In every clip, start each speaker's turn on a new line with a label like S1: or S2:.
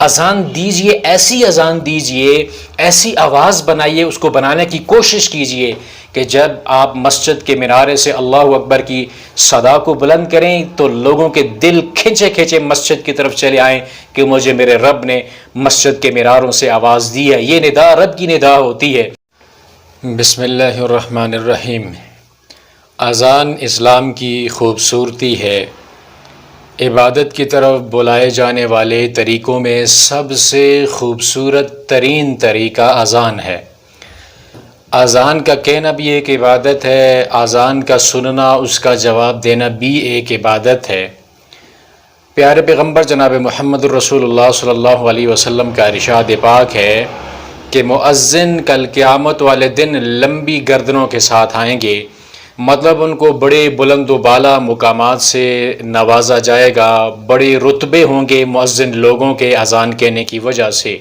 S1: اذان دیجئے، ایسی اذان دیجئے، ایسی آواز بنائیے، اس کو بنانے کی کوشش کیجئے کہ جب آپ مسجد کے منارے سے اللہ اکبر کی صدا کو بلند کریں تو لوگوں کے دل کھنچے کھنچے مسجد کی طرف چلے آئیں کہ مجھے میرے رب نے مسجد کے مناروں سے آواز دی ہے۔ یہ ندا رب کی ندا ہوتی ہے۔ بسم اللہ الرحمن الرحیم۔ اذان اسلام کی خوبصورتی ہے۔ عبادت کی طرف بلائے جانے والے طریقوں میں سب سے خوبصورت ترین طریقہ اذان ہے۔ اذان کا کہنا بھی ایک عبادت ہے، اذان کا سننا، اس کا جواب دینا بھی ایک عبادت ہے۔ پیارے پیغمبر جناب محمد الرسول اللہ صلی اللہ علیہ وسلم کا ارشاد پاک ہے کہ مؤذن کل قیامت والے دن لمبی گردنوں کے ساتھ آئیں گے، مطلب ان کو بڑے بلند و بالا مقامات سے نوازا جائے گا، بڑے رتبے ہوں گے مؤذن لوگوں کے اذان کہنے کی وجہ سے۔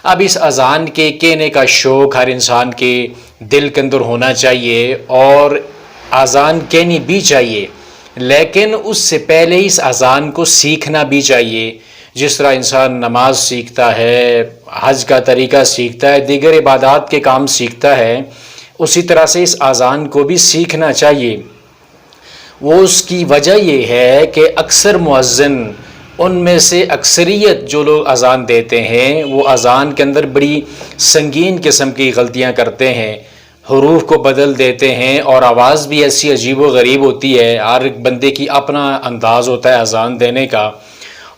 S1: اب اس اذان کے کہنے کا شوق ہر انسان کے دل کے اندر ہونا چاہیے اور اذان کہنی بھی چاہیے، لیکن اس سے پہلے اس اذان کو سیکھنا بھی چاہیے۔ جس طرح انسان نماز سیکھتا ہے، حج کا طریقہ سیکھتا ہے، دیگر عبادات کے کام سیکھتا ہے، اسی طرح سے اس اذان کو بھی سیکھنا چاہیے۔ وہ اس کی وجہ یہ ہے کہ اکثر مؤذن، ان میں سے اکثریت جو لوگ اذان دیتے ہیں، وہ اذان کے اندر بڑی سنگین قسم کی غلطیاں کرتے ہیں، حروف کو بدل دیتے ہیں اور آواز بھی ایسی عجیب و غریب ہوتی ہے۔ ہر ایک بندے کی اپنا انداز ہوتا ہے اذان دینے کا،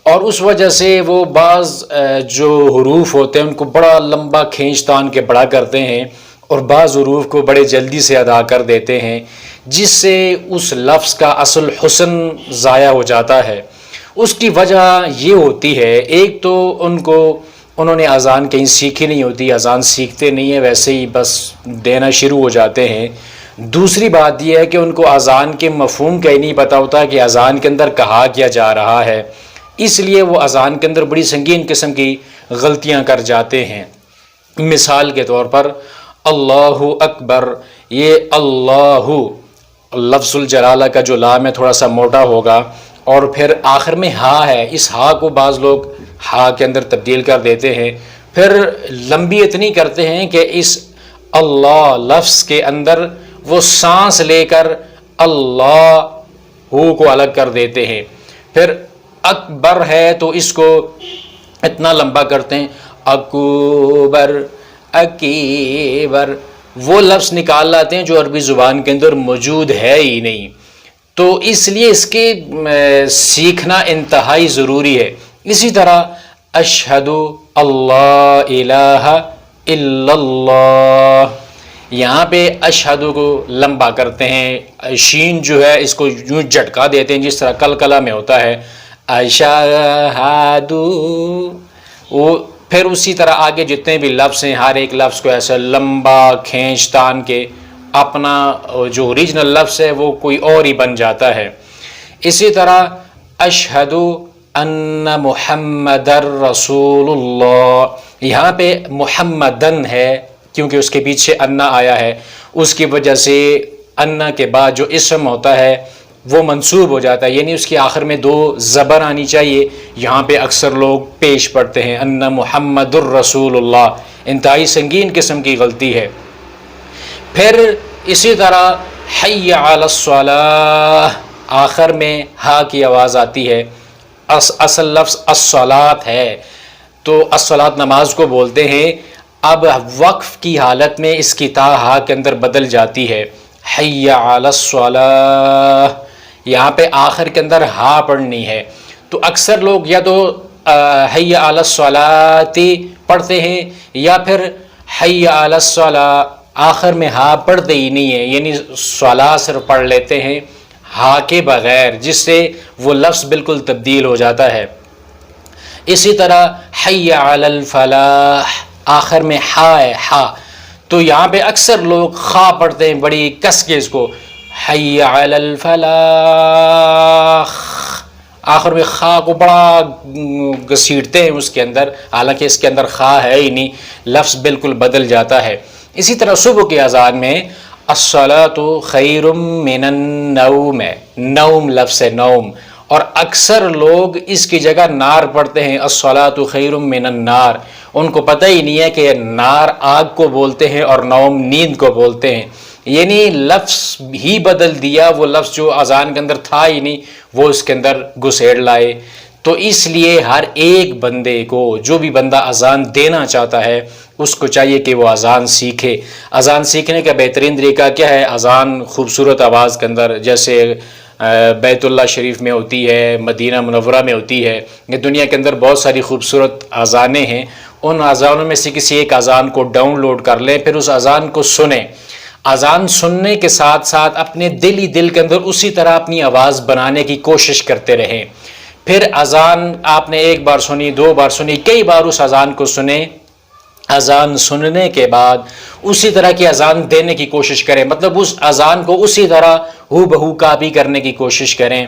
S1: اور اس وجہ سے وہ بعض جو حروف ہوتے ہیں ان کو بڑا لمبا کھینچ تان کے بڑا کرتے ہیں اور بعض حروف کو بڑے جلدی سے ادا کر دیتے ہیں، جس سے اس لفظ کا اصل حسن ضائع ہو جاتا ہے۔ اس کی وجہ یہ ہوتی ہے، ایک تو انہوں نے اذان کہیں سیکھی نہیں ہوتی، اذان سیکھتے نہیں ہیں، ویسے ہی بس دینا شروع ہو جاتے ہیں۔ دوسری بات یہ ہے کہ ان کو اذان کے مفہوم کا ہی نہیں پتہ ہوتا کہ اذان کے اندر کہا کیا جا رہا ہے، اس لیے وہ اذان کے اندر بڑی سنگین قسم کی غلطیاں کر جاتے ہیں۔ مثال کے طور پر اللہ اکبر، یہ اللہ لفظ الجلالہ کا جو لام ہے تھوڑا سا موٹا ہوگا، اور پھر آخر میں ہا ہے، اس ہا کو بعض لوگ ہا کے اندر تبدیل کر دیتے ہیں، پھر لمبی اتنی کرتے ہیں کہ اس اللہ لفظ کے اندر وہ سانس لے کر اللہ ہو کو الگ کر دیتے ہیں۔ پھر اکبر ہے تو اس کو اتنا لمبا کرتے ہیں، اکبر اکیبر، وہ لفظ نکال لاتے ہیں جو عربی زبان کے اندر موجود ہے ہی نہیں۔ تو اس لیے اس کے سیکھنا انتہائی ضروری ہے۔ اسی طرح اشہد اللہ الہ الا اللہ، یہاں پہ اشہد کو لمبا کرتے ہیں، شین جو ہے اس کو یوں جھٹکا دیتے ہیں جس طرح کلکلہ میں ہوتا ہے، اشہد۔ وہ پھر اسی طرح آگے جتنے بھی لفظ ہیں ہر ایک لفظ کو ایسا لمبا کھینچ تان کے اپنا جو اوریجنل لفظ ہے وہ کوئی اور ہی بن جاتا ہے۔ اسی طرح اشہد ان محمد رسول اللہ، یہاں پہ محمدن ہے کیونکہ اس کے پیچھے انا آیا ہے، اس کی وجہ سے انا کے بعد جو اسم ہوتا ہے وہ منصوب ہو جاتا ہے، یعنی اس کے آخر میں دو زبر آنی چاہیے، یہاں پہ اکثر لوگ پیش پڑھتے ہیں ان محمد الرسول اللہ، انتہائی سنگین قسم کی غلطی ہے۔ پھر اسی طرح حی علی الصلاۃ، آخر میں ہا کی آواز آتی ہے، اصل لفظ الصلاۃ ہے، تو الصلاۃ نماز کو بولتے ہیں، اب وقف کی حالت میں اس کی تا ہا کے اندر بدل جاتی ہے، حی علی الصلاۃ، یہاں پہ آخر کے اندر ہا پڑھنی ہے، تو اکثر لوگ یا تو حی علی الصلاۃ پڑھتے ہیں یا پھر حی علی الصلاۃ آخر میں ہا پڑھتے ہی نہیں ہیں، یعنی صلاۃ صرف پڑھ لیتے ہیں ہا کے بغیر، جس سے وہ لفظ بالکل تبدیل ہو جاتا ہے۔ اسی طرح حی علی الفلاح، آخر میں ہا ہے، ہا، تو یہاں پہ اکثر لوگ خا پڑھتے ہیں بڑی کس کے اس کو، حی علی الفلاح، آخر میں خا کو بڑا گھسیٹتے ہیں اس کے اندر، حالانکہ اس کے اندر خا ہے ہی نہیں، لفظ بالکل بدل جاتا ہے۔ اسی طرح صبح کی اذان میں الصلاۃ خیر من النوم ہے، نوم لفظ ہے نوم، اور اکثر لوگ اس کی جگہ نار پڑھتے ہیں، الصلاۃ خیر من النار۔ ان کو پتہ ہی نہیں ہے کہ نار آگ کو بولتے ہیں اور نوم نیند کو بولتے ہیں، یعنی لفظ ہی بدل دیا، وہ لفظ جو اذان کے اندر تھا ہی نہیں وہ اس کے اندر گھسیڑ لائے۔ تو اس لیے ہر ایک بندے کو، جو بھی بندہ اذان دینا چاہتا ہے اس کو چاہیے کہ وہ اذان سیکھے۔ اذان سیکھنے کا بہترین طریقہ کیا ہے؟ اذان خوبصورت آواز کے اندر، جیسے بیت اللہ شریف میں ہوتی ہے، مدینہ منورہ میں ہوتی ہے، یہ دنیا کے اندر بہت ساری خوبصورت اذانیں ہیں، ان اذانوں میں سے کسی ایک اذان کو ڈاؤن لوڈ کر لیں، پھر اس اذان کو سنیں۔ اذان سننے کے ساتھ ساتھ اپنے دل ہی دل کے اندر اسی طرح اپنی آواز بنانے کی کوشش کرتے رہیں۔ پھر اذان آپ نے ایک بار سنی، دو بار سنی، کئی بار اس اذان کو سنیں۔ اذان سننے کے بعد اسی طرح کی اذان دینے کی کوشش کریں، مطلب اس اذان کو اسی طرح ہو بہو کاپی کرنے کی کوشش کریں۔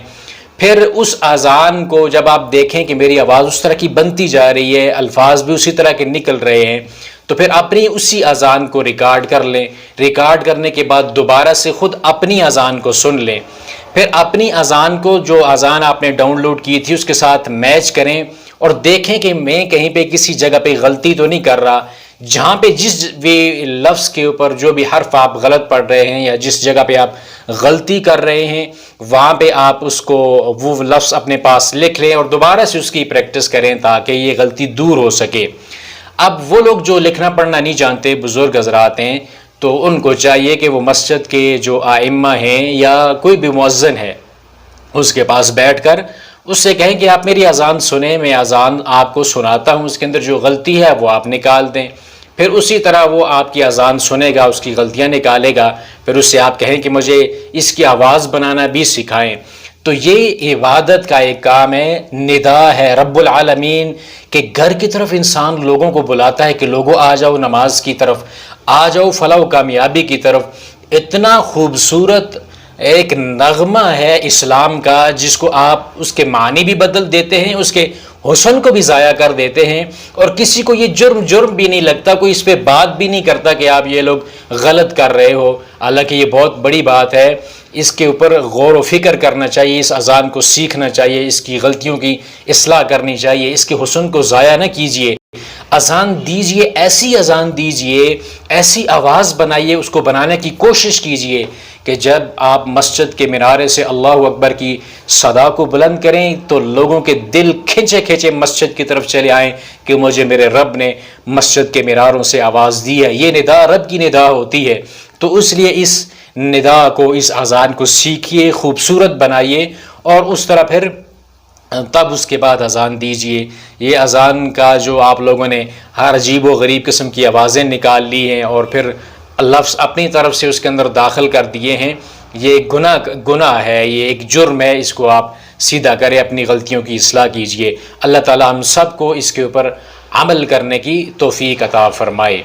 S1: پھر اس اذان کو جب آپ دیکھیں کہ میری آواز اس طرح کی بنتی جا رہی ہے، الفاظ بھی اسی طرح کے نکل رہے ہیں، تو پھر اپنی اسی اذان کو ریکارڈ کر لیں۔ ریکارڈ کرنے کے بعد دوبارہ سے خود اپنی اذان کو سن لیں، پھر اپنی اذان کو، جو اذان آپ نے ڈاؤن لوڈ کی تھی، اس کے ساتھ میچ کریں اور دیکھیں کہ میں کہیں پہ کسی جگہ پہ غلطی تو نہیں کر رہا۔ جہاں پہ جس بھی لفظ کے اوپر جو بھی حرف آپ غلط پڑھ رہے ہیں یا جس جگہ پہ آپ غلطی کر رہے ہیں، وہاں پہ آپ اس کو، وہ لفظ اپنے پاس لکھ لیں اور دوبارہ سے اس کی پریکٹس کریں تاکہ یہ غلطی دور ہو سکے۔ اب وہ لوگ جو لکھنا پڑھنا نہیں جانتے، بزرگ حضرات ہیں، تو ان کو چاہیے کہ وہ مسجد کے جو ائمہ ہیں یا کوئی بھی مؤذن ہے اس کے پاس بیٹھ کر اس سے کہیں کہ آپ میری اذان سنیں، میں اذان آپ کو سناتا ہوں، اس کے اندر جو غلطی ہے وہ آپ نکال دیں۔ پھر اسی طرح وہ آپ کی اذان سنے گا، اس کی غلطیاں نکالے گا، پھر اس سے آپ کہیں کہ مجھے اس کی آواز بنانا بھی سکھائیں۔ تو یہ عبادت کا ایک کام ہے، ندا ہے رب العالمین کہ گھر کی طرف انسان لوگوں کو بلاتا ہے کہ لوگوں آ جاؤ نماز کی طرف، آ جاؤ فلاح و کامیابی کی طرف۔ اتنا خوبصورت ایک نغمہ ہے اسلام کا جس کو آپ اس کے معنی بھی بدل دیتے ہیں، اس کے حسن کو بھی ضائع کر دیتے ہیں، اور کسی کو یہ جرم بھی نہیں لگتا، کوئی اس پہ بات بھی نہیں کرتا کہ آپ یہ لوگ غلط کر رہے ہو۔ حالانکہ یہ بہت بڑی بات ہے، اس کے اوپر غور و فکر کرنا چاہیے، اس اذان کو سیکھنا چاہیے، اس کی غلطیوں کی اصلاح کرنی چاہیے، اس کے حسن کو ضائع نہ کیجیے۔ اذان دیجئے، ایسی اذان دیجئے، ایسی آواز بنائیے، اس کو بنانے کی کوشش کیجئے کہ جب آپ مسجد کے منارے سے اللہ اکبر کی صدا کو بلند کریں تو لوگوں کے دل کھنچے کھنچے مسجد کی طرف چلے آئیں کہ مجھے میرے رب نے مسجد کے مناروں سے آواز دی ہے۔ یہ ندا رب کی ندا ہوتی ہے، تو اس لیے اس ندا کو، اس اذان کو سیکھیے، خوبصورت بنائیے، اور اس طرح پھر تب اس کے بعد اذان دیجئے۔ یہ اذان کا جو آپ لوگوں نے ہر عجیب و غریب قسم کی آوازیں نکال لی ہیں اور پھر لفظ اپنی طرف سے اس کے اندر داخل کر دیے ہیں، یہ ایک گناہ ہے، یہ ایک جرم ہے، اس کو آپ سیدھا کریں، اپنی غلطیوں کی اصلاح کیجئے۔ اللہ تعالی ہم سب کو اس کے اوپر عمل کرنے کی توفیق عطا فرمائے۔